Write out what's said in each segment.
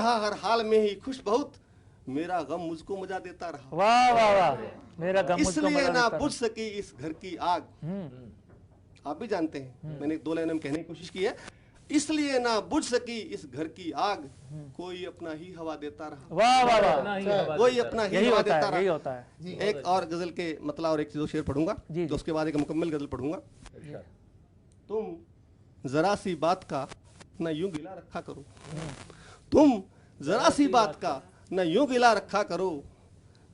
रहा हर हाल में ही खुश बहुत, मेरा गम मुझको मजा देता रहा। वाह वाह वाह, मेरा गम मुझको इसलिए मजा ना देता बुझ सकी इस घर की आग। आप भी जानते हैं, मैंने 2 लाइनों में कहने की कोशिश की है। इसलिए ना बुझ सकी इस घर की आग, कोई अपना ही हवा देता रहा। वाह वाह वाह, कोई अपना ही हवा देता रहा। यही होता है। एक और गजल के मतलब और एक 2 शेर पढ़ूंगा, तो उसके बाद एक मुकम्मल गजल पढ़ूंगा। तुम जरा सी बात का न यूं गिला रखा करो, तुम जरा सी बात का न यूं गिला रखा करो,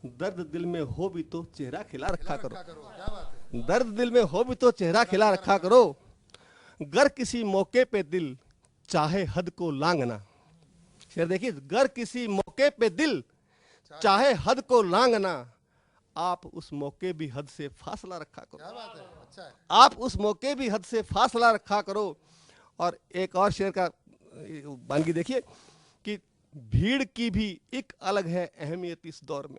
दर्द दिल में हो भी तो चेहरा खिला रखा करो। दर्द दिल में हो भी तो चेहरा खिला रखा करो, गर किसी मौके पे दिल चाहे हद को लांगना। शेर देखिए, गर किसी मौके पे दिल चाहे हद को लांगना, आप उस मौके भी हद से फासला रखा करो। आप उस मौके भी हद से फासला रखा करो। और एक और शेर का वानगी देखिए कि भीड़ की भी एक अलग है अहमियत इस दौर में।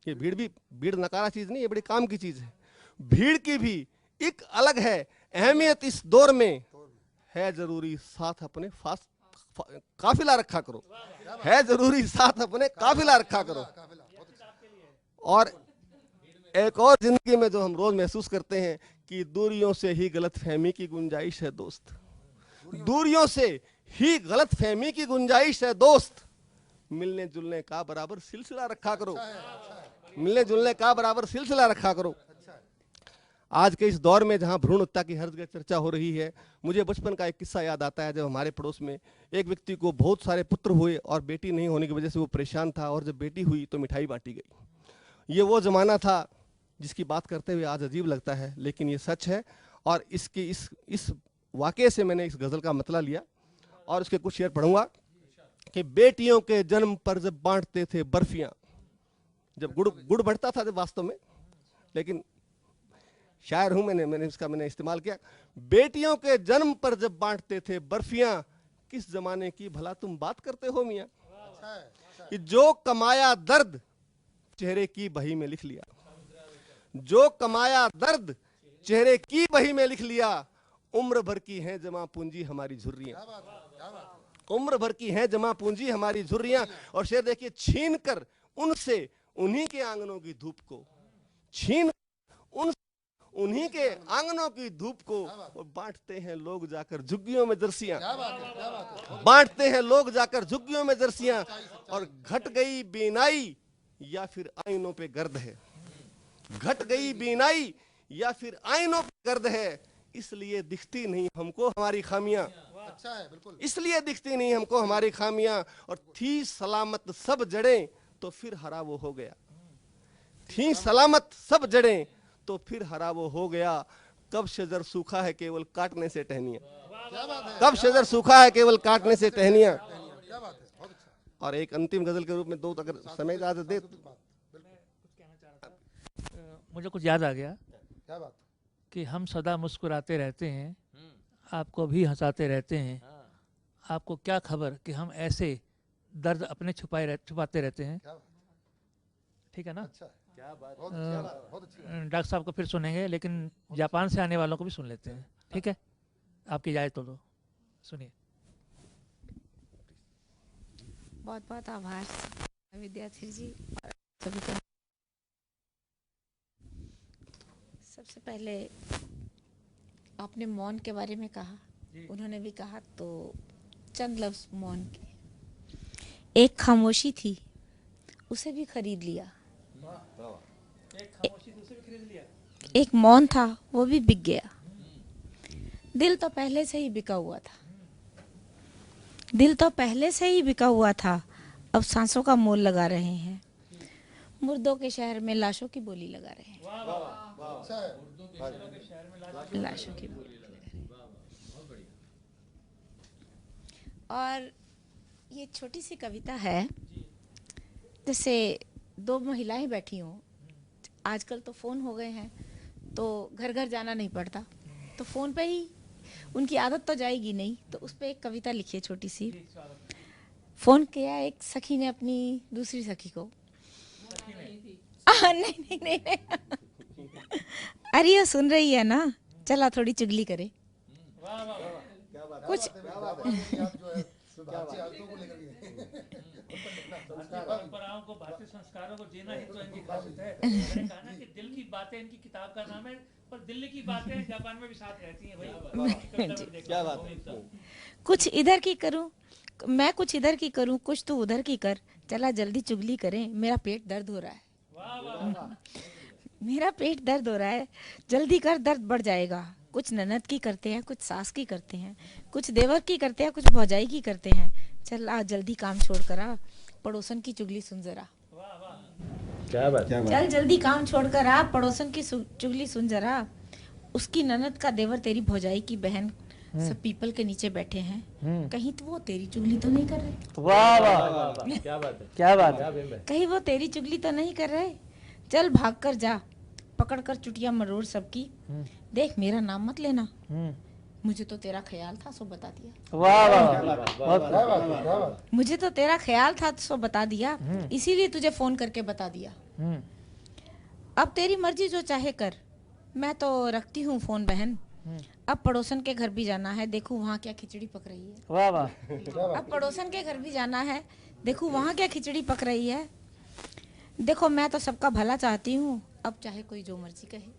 ये भीड़ नकारा चीज नहीं है, बड़ी काम की चीज है। भीड़ की भी एक अलग है अहमियत इस दौर में, है जरूरी साथ अपने काफिला रखा करो। है जरूरी साथ अपने काफिला रखा करो। और एक और जिंदगी में जो हम रोज महसूस करते हैं कि दूरियों से ही गलतफहमी की गुंजाइश है दोस्त। दूरियों से ही गलतफहमी की गुंजाइश है दोस्त, मिलने जुलने का बराबर सिलसिला रखा करो। मिलने जुलने का बराबर सिलसिला रखा करो। आज के इस दौर में जहां भ्रूण हत्या की हर जगह चर्चा हो रही है, मुझे बचपन का एक किस्सा याद आता है। जब हमारे पड़ोस में एक व्यक्ति को बहुत सारे पुत्र हुए और बेटी नहीं होने की वजह से वो परेशान था, और जब बेटी हुई तो मिठाई बांटी गई। ये वो जमाना था जिसकी बात करते हुए आज अजीब लगता है, लेकिन ये सच है। और इस वाकये से मैंने इस गजल का मतलब लिया और उसके कुछ शेर पढ़ूंगा कि बेटियों के जन्म पर जब बांटते थे बर्फियां, जब गुड़ बढ़ता था जब वास्तव में, लेकिन शायर हूं मैंने इस्तेमाल किया। बेटियों के जन्म पर जब बांटते थे बर्फियां, किस जमाने की भला तुम बात करते हो मियां। कि जो कमाया दर्द चेहरे की बही में लिख लिया, जो कमाया दर्द चेहरे की बही में लिख लिया, उम्र भर की है जमा पूंजी हमारी झुर्रियां। उम्र भर की है जमा पूंजी हमारी झुर्रियां। और शेर देखिए, छीन कर उनसे उन्हीं के आंगनों की धूप को, छीन उन्हीं के आंगनों की धूप को, और बांटते हैं लोग जाकर झुग्गियों में जर्सियां। बांटते हैं लोग जाकर झुग्गियों में जर्सियां। और घट गई बीनाई या फिर आईनों पे गर्द है, घट गई बीनाई या फिर आईनों पे गर्द है, इसलिए दिखती नहीं हमको हमारी खामियां। अच्छा है, बिल्कुल। इसलिए दिखती नहीं हमको हमारी खामियां। और थी सलामत सब जड़ें तो फिर हरा वो हो गया। थी सलामत सब जड़ें तो फिर हरा वो हो गया। कब शजर सूखा है केवल काटने से टहनियां। कब शजर सूखा है केवल काटने से टहनियां। और एक अंतिम गजल के रूप में 2 अगर समय इजाजत दे। मुझे कुछ याद आ गया कि हम सदा मुस्कुराते रहते हैं, आपको भी हंसाते रहते हैं। आपको क्या खबर कि हम ऐसे दर्द अपने छुपाते रहते हैं। ठीक है ना। क्या बात, डॉक्टर साहब को फिर सुनेंगे, लेकिन जापान से आने वालों को भी सुन लेते हैं। ठीक है, आपकी इजाजत तो सुनिए। बहुत बहुत आभार विद्यार्थी जी। सभी का सबसे पहले आपने मौन के बारे में कहा, उन्होंने भी कहा, तो चंद लफ्ज मौन के। एक खामोशी थी उसे भी खरीद लिया, एक मौन था वो भी बिक गया। दिल तो पहले से ही बिका हुआ था, दिल तो पहले से ही बिका हुआ था, अब सांसों का मोल लगा रहे हैं। मुर्दों के शहर में लाशों की बोली लगा रहे हैं। लाशों की बोली लगा रहे हैं। और ये छोटी सी कविता है, जैसे 2 महिलाएं बैठी हों। आजकल तो फ़ोन हो गए हैं, तो घर घर जाना नहीं पड़ता, तो फ़ोन पे ही उनकी आदत तो जाएगी नहीं, तो उस पर एक कविता लिखी है छोटी सी। फ़ोन किया एक सखी ने अपनी दूसरी सखी को। नहीं नहीं नहीं अरे ये सुन रही है ना, चला थोड़ी चुगली करे कुछ। भारतीय परंपराओं को, भारतीय संस्कारों को जीना ही तो इनकी खासियत है। मैंने कहा ना कि दिल की बातें इनकी किताब का नाम है, पर दिल्ली की बातें जापान में भी साथ रहती हैं भाई। क्या बात है। कुछ इधर की करूं, मैं कुछ इधर की करूं, कुछ तू उधर की कर, चला जल्दी चुगली करें, मेरा पेट दर्द हो रहा है। वाह वाह वाह। मेरा पेट दर्द हो रहा है, जल्दी कर, दर्द बढ़ जाएगा। कुछ ननद की करते हैं, कुछ सास की करते हैं, कुछ देवर की करते हैं, कुछ भौजाई की करते हैं। चल आ जल्दी काम छोड़ कर आ, पड़ोसन की चुगली सुन जरा। क्या बात चल जल्दी काम छोड़ कर आ, पड़ोसन की चुगली सुन जरा। उसकी ननद का देवर, तेरी भौजाई की बहन, सब पीपल के नीचे बैठे हैं, कहीं तो वो तेरी चुगली तो नहीं कर रहे। वाह वाह, क्या बात है, क्या बात है। कहीं वो तेरी चुगली तो नहीं कर रहे। चल भाग कर जा, पकड़ कर चुटिया मरोड़ सबकी। देख मेरा नाम मत लेना, मुझे तो तेरा ख्याल था सो बता दिया। वाह वाह, मुझे तो तेरा ख्याल था सो बता दिया, इसीलिए तुझे फोन करके बता दिया। अब तेरी मर्जी जो चाहे कर, मैं तो रखती हूँ फोन बहन। अब पड़ोसन के घर भी जाना है, देखूं वहाँ क्या खिचड़ी पक रही है। वाह वाह। अब पड़ोसन के घर भी जाना है, देखूं वहाँ क्या खिचड़ी पक रही है। देखो मैं तो सबका भला चाहती हूँ, अब चाहे कोई जो मर्जी कहे।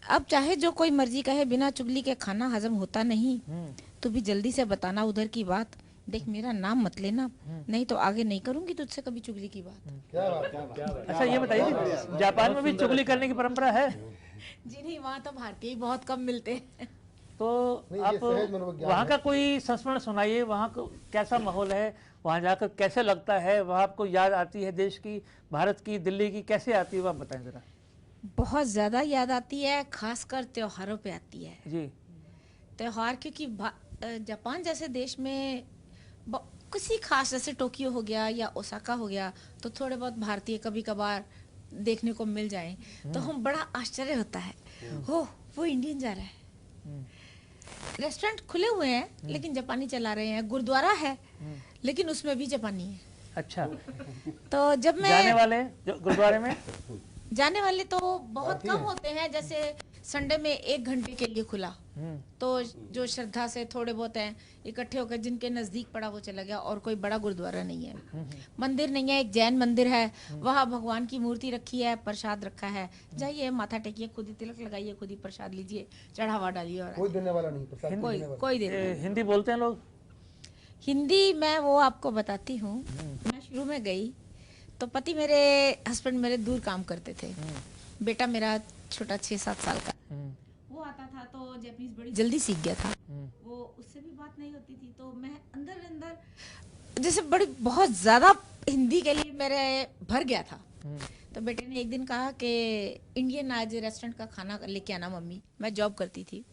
अब चाहे जो कोई मर्जी कहे, बिना चुगली के खाना हजम होता नहीं। तू भी जल्दी से बताना उधर की बात। देख मेरा नाम मत लेना, नहीं तो आगे नहीं करूंगी तुझसे कभी चुगली की बात। अच्छा ये बताइए कि जापान में भी चुगली करने की परंपरा है? जी नहीं, वहाँ तो भारतीय ही बहुत कम मिलते हैं। तो आप वहाँ का कोई संस्मरण सुनाइए, वहाँ को कैसा माहौल है, वहाँ जाकर कैसे लगता है, वहाँ आपको याद आती है देश की, भारत की, दिल्ली की, कैसे आती है वो आप बताएं जरा। बहुत ज्यादा याद आती है, खासकर त्योहारों पे आती है जी। त्योहार, क्योंकि जापान जैसे देश में किसी खास, जैसे टोक्यो हो गया या ओसाका हो गया, तो थोड़े बहुत भारतीय कभी कभार देखने को मिल जाएं, तो हम बड़ा आश्चर्य होता है, हो वो इंडियन जा रहा है। रेस्टोरेंट खुले हुए हैं लेकिन जापानी चला रहे हैं, गुरुद्वारा है लेकिन उसमें भी जापानी है। अच्छा। तो जब मैं जाने वाले गुरुद्वारे में, जाने वाले तो बहुत कम होते हैं, जैसे संडे में 1 घंटे के लिए खुला, तो जो श्रद्धा से थोड़े बहुत हैं इकट्ठे होकर, जिनके नजदीक पड़ा वो चला गया। और कोई बड़ा गुरुद्वारा नहीं है, मंदिर नहीं है। एक जैन मंदिर है, वहाँ भगवान की मूर्ति रखी है, प्रसाद रखा है, जाइए माथा टेकिए, खुद ही तिलक लगाइए, खुद ही प्रसाद लीजिए, चढ़ावा डालिए। और कोई देने वाला नहीं, प्रसाद कोई देने। हिंदी बोलते हैं लोग? हिंदी मैं वो आपको बताती हूँ। मैं शुरू में गई तो पति मेरे, हस्बैंड मेरे दूर काम करते थे, बेटा मेरा छोटा 6-7 साल का, वो आता था तो जापानीज बड़ी जल्दी सीख गया था। वो उससे भी बात नहीं होती थी, तो मैं अंदर अंदर जैसे बड़ी बहुत ज्यादा हिंदी के लिए मेरे भर गया था। तो बेटे ने एक दिन कहा कि इंडियन आज रेस्टोरेंट का खाना लेके आना मम्मी। मैं जॉब करती थी,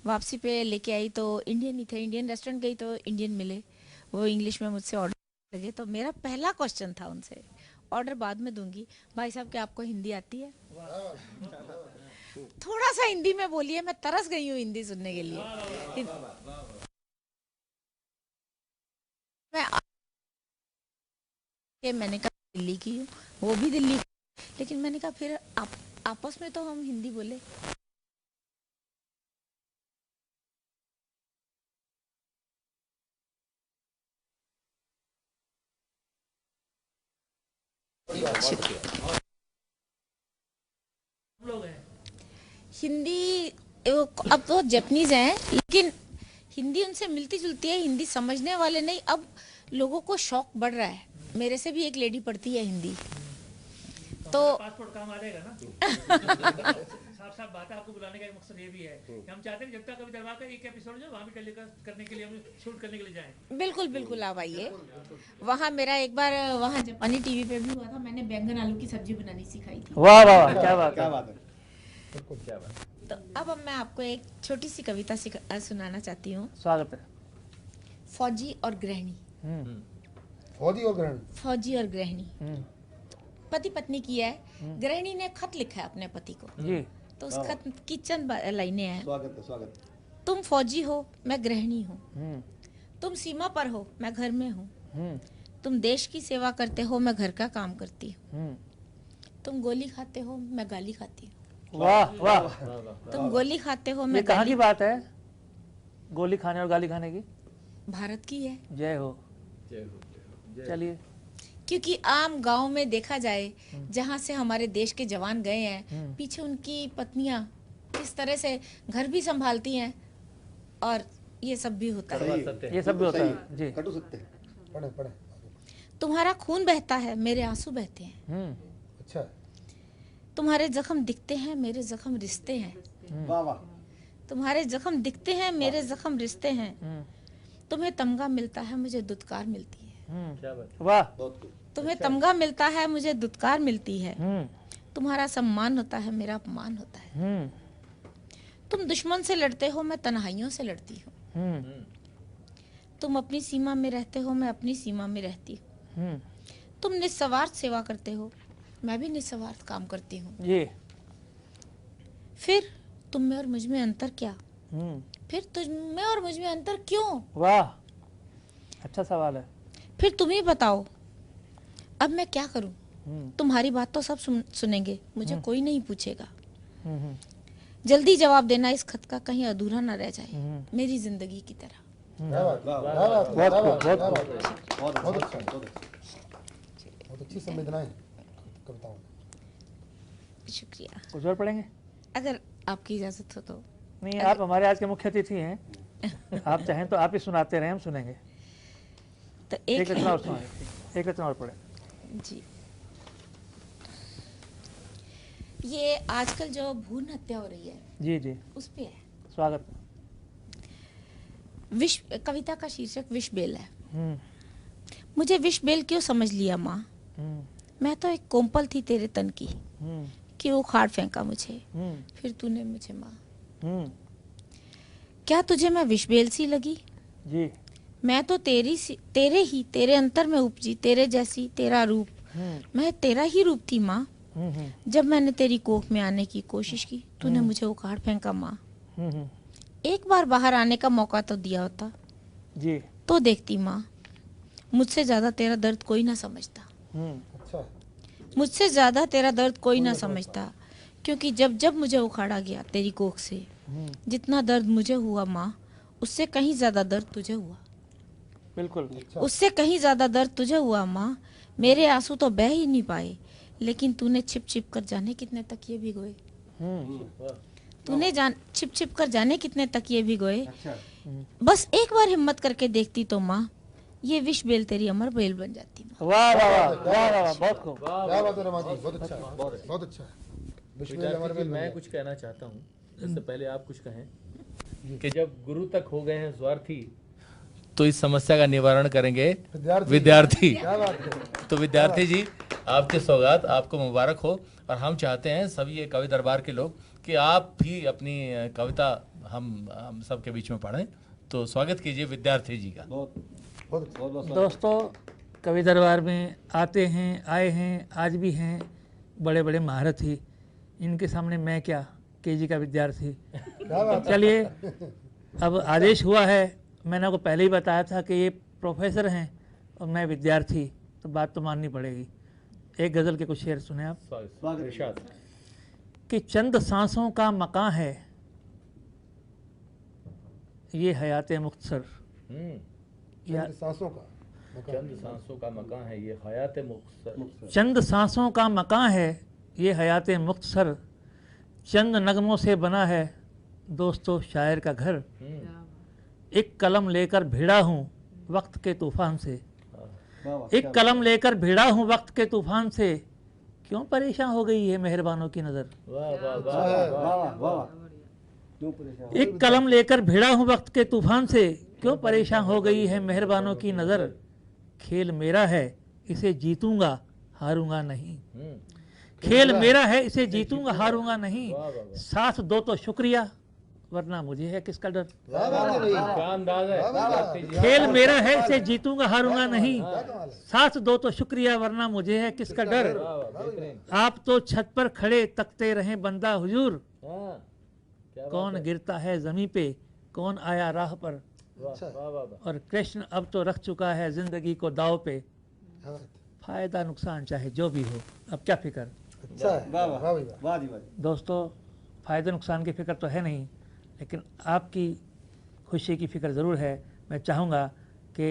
वापसी पे लेके आई तो इंडियन ही थे। इंडियन रेस्टोरेंट गई तो इंडियन मिले, वो इंग्लिश में मुझसे ऑर्डर लगे। तो मेरा पहला क्वेश्चन था उनसे, ऑर्डर बाद में दूंगी, भाई साहब क्या आपको हिंदी आती है? थोड़ा सा हिंदी में बोलिए, मैं तरस गई हूँ हिंदी सुनने के लिए। मैंने कहा दिल्ली की हूँ, वो भी दिल्ली, लेकिन मैंने कहा फिर आपस में तो हम हिंदी बोले। हिंदी अब तो जापानीज हैं, लेकिन हिंदी उनसे मिलती जुलती है, हिंदी समझने वाले नहीं। अब लोगों को शौक बढ़ रहा है, मेरे से भी एक लेडी पढ़ती है हिंदी, तो पासपोर्ट काम आ जाएगा ना। साफ साफ बात है, आपको बुलाने का एक मकसद ये भी है कि हम चाहते हैं कि जब तक कभी दरबार का एक एपिसोड जो वहाँ भी टेलीकास्ट करने के लिए, हम शूट करने के लिए जाएं। बिल्कुल बिल्कुल आप आइए। वहाँ मेरा एक बार वहाँ जापानी टीवी पे भी हुआ था, मैंने बैंगन आलू की सब्जी बनानी सिखाई थी। वाह वाह, क्या बात है। तो अब मैं आपको एक छोटी सी कविता सुनाना चाहती हूँ। स्वागत है। फौजी और गृहिणी। फौजी और गृहिणी पति पत्नी की है। गृहिणी ने खत लिखा है अपने पति को जी। तो उस खत की चंद लाइनें हैं। स्वागत। तुम फौजी हो, मैं गृहिणी हूँ। तुम सीमा पर हो, मैं घर में हूँ। तुम देश की सेवा करते हो, मैं घर का काम करती हूँ। तुम गोली खाते हो, मैं गाली खाती हूँ। वाह वाह। तुम गोली खाते हो, मैं कहाँ की बात है, गोली खाने और गाली खाने की? भारत की है। जय हो। चलिए। क्योंकि आम गांव में देखा जाए, जहां से हमारे देश के जवान गए हैं, पीछे उनकी पत्नियां किस तरह से घर भी संभालती हैं, और ये सब भी होता है। ये सब भी होता है जी। कटु सत्य है। पढ़े पढ़े। तुम्हारा खून बहता है, मेरे आंसू बहते हैं। अच्छा। तुम्हारे जख्म दिखते हैं, मेरे जख्म रिश्ते हैं। वाह वाह। तुम्हारे जख्म दिखते हैं, मेरे जख्म रिश्ते हैं। तुम्हें तमगा मिलता है, मुझे दुत्कार मिलती है। क्या बात, वाह। तुम्हें तमगा मिलता है, मुझे दुत्कार मिलती है। तुम्हारा सम्मान होता है, मेरा अपमान होता है। तुम दुश्मन से लड़ते हो, मैं तन्हाइयों से लड़ती हूँ। तुम अपनी सीमा में रहते हो, मैं अपनी सीमा में रहती हूँ। तुम निस्वार्थ सेवा करते हो, मैं भी निस्वार्थ काम करती हूँ। ये फिर तुम में और मुझ में अंतर क्या? फिर तुम में और मुझ में अंतर क्यों? वाह, अच्छा सवाल है। फिर तुम ही बताओ, अब मैं क्या करूं? तुम्हारी बात तो सब सुनेंगे, मुझे कोई नहीं पूछेगा। जल्दी जवाब देना इस खत का, कहीं अधूरा ना रह जाए, मेरी जिंदगी की तरह। बहुत अच्छी संवेदनाएं कविताओं में। शुक्रिया। कुछ और पढ़ेंगे? अगर आपकी इजाजत हो तो। नहीं, आप हमारे आज के मुख्य अतिथि हैं। आप चाहें तो आप ही सुनाते रहे, हम सुनेंगे। तो एक रचना और सुनाएं, एक रचना और पढ़े जी। ये आजकल जो भ्रूण हत्या हो रही है, जी जी, उस पे है। स्वागत। कविता का शीर्षक विष बेल है। मुझे विष बेल क्यों समझ लिया माँ? मैं तो एक कोम्पल थी तेरे तन की, क्यों उखाड़ फेंका मुझे फिर तूने मुझे माँ। क्या तुझे मैं विष बेल सी लगी? जी। मैं तो तेरे अंतर में उपजी, तेरे जैसी, तेरा रूप। मैं तेरा ही रूप थी माँ। जब मैंने तेरी कोख में आने की कोशिश की, तूने मुझे उखाड़ फेंका माँ। एक बार बाहर आने का मौका तो दिया होता जी, तो देखती माँ। मुझसे ज्यादा तेरा दर्द कोई ना समझता। अच्छा। मुझसे ज्यादा तेरा दर्द कोई ना समझता, क्योंकि जब जब मुझे उखाड़ा गया तेरी कोख से, जितना दर्द मुझे हुआ माँ, उससे कहीं ज्यादा दर्द तुझे हुआ। बिल्कुल। उससे कहीं ज्यादा दर्द तुझे हुआ माँ। मेरे आंसू तो बह ही नहीं पाए, लेकिन तूने छिप छिप कर जाने कितने तकिए भिगोए। छिप छिप कर जाने कितने तकिए भिगोए। बस एक बार हिम्मत करके देखती तो माँ, ये विष बेल तेरी अमर बेल बन जाती माँ। वाह वाह वाह वाह वाह, बहुत खूब। क्या बात है रमा जी, बहुत अच्छा है, बहुत अच्छा है। विद्यार्थी जी, मैं कुछ कहना चाहता हूँ, इससे पहले आप कुछ कहें कि जब गुरु तक हो गए हैं स्वार्थी, तो इस समस्या का निवारण करेंगे विद्यार्थी। तो विद्यार्थी जी, आपके सौगात, आपको मुबारक हो। और हम चाहते हैं सभी ये कवि दरबार के लोग कि आप भी अपनी कविता हम सबके बीच में पढ़ें। तो स्वागत कीजिए विद्यार्थी जी का। दोस्तों, कवि दरबार में आते हैं, आए हैं, आज भी हैं बड़े बड़े महारथी। इनके सामने मैं क्या, केजी का विद्यार्थी। चलिए, अब आदेश हुआ है, मैंने आपको पहले ही बताया था कि ये प्रोफेसर हैं और मैं विद्यार्थी, तो बात तो माननी पड़ेगी। एक गज़ल के कुछ शेर सुने आप। कि चंद सांसों का मकान है ये हयात मुख्तसर। चंद सांसों का मकान है ये हयात मुख्तसर। चंद सांसों का मकान है ये हयात मुख्तसर। चंद नगमों से बना है दोस्तों शायर का घर। एक कलम लेकर भिड़ा हूँ वक्त के तूफान से। एक कलम लेकर भिड़ा हूँ वक्त के तूफान से। क्यों परेशान हो गई है मेहरबानों की नज़र। एक कलम लेकर भिड़ा हूँ वक्त के तूफान से। क्यों परेशान हो गई है मेहरबानों की नज़र। खेल मेरा है इसे जीतूंगा हारूंगा नहीं। खेल मेरा है इसे जीतूंगा हारूंगा नहीं। साथ दो तो शुक्रिया वरना मुझे है किसका डर। खेल मेरा है इसे जीतूंगा हारूंगा नहीं। साथ दो तो शुक्रिया वरना मुझे है किसका डर। आप तो छत पर खड़े तकते रहे बंदा हुजूर। कौन गिरता है जमीन पे कौन आया राह पर। और कृष्ण अब तो रख चुका है जिंदगी को दाव पे। फायदा नुकसान चाहे जो भी हो अब क्या फिक्र। दोस्तों, फायदे नुकसान की फिक्र तो है नहीं, लेकिन आपकी खुशी की फिक्र ज़रूर है। मैं चाहूँगा कि